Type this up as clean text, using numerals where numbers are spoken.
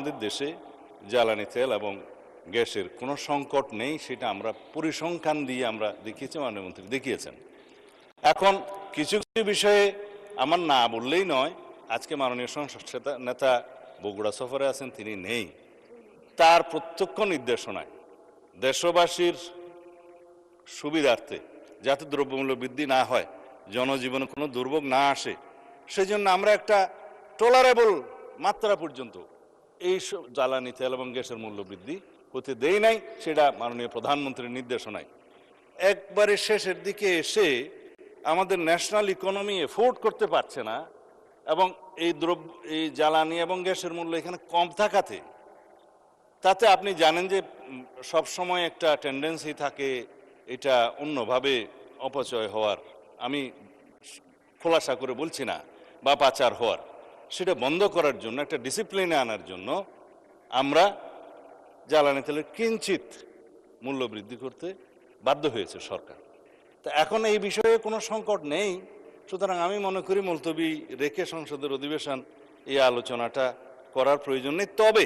আমাদের দেশে জ্বালানি তেল এবং গ্যাসের কোনো সংকট নেই, সেটা আমরা পরিসংখ্যান দিয়ে আমরা দেখিয়েছি, মাননীয় মন্ত্রী দেখিয়েছেন। এখন কিছু কিছু বিষয়ে আমার না বললেই নয়। আজকে মাননীয় সংসদ নেতা বগুড়া সফরে আছেন, তিনি নেই। তার প্রত্যক্ষ নির্দেশনায় দেশবাসীর সুবিধার্থে যাতে দ্রব্যমূল্য বৃদ্ধি না হয়, জনজীবনে কোনো দুর্ভোগ না আসে, সেজন্য আমরা একটা টলারেবল মাত্রা পর্যন্ত এই জ্বালানি তেল এবং গ্যাসের মূল্য বৃদ্ধি হতে দেই নাই। সেটা মাননীয় প্রধানমন্ত্রীর নির্দেশনায়। একবারে শেষের দিকে এসে আমাদের ন্যাশনাল ইকোনমি এফোর্ড করতে পারছে না, এবং এই জ্বালানি এবং গ্যাসের মূল্য এখানে কম থাকাতে, তাতে আপনি জানেন যে সব সময় একটা টেন্ডেন্সি থাকে এটা অন্যভাবে অপচয় হওয়ার, আমি খোলাসা করে বলছি না, বা পাচার হওয়ার। সেটা বন্ধ করার জন্য, একটা ডিসিপ্লিনে আনার জন্য আমরা জ্বালানি তেলের কিঞ্চিত মূল্য বৃদ্ধি করতে বাধ্য হয়েছে সরকার। তা এখন এই বিষয়ে কোনো সংকট নেই। সুতরাং আমি মনে করি মুলতবি রেখে সংসদের অধিবেশন এই আলোচনাটা করার প্রয়োজন নেই। তবে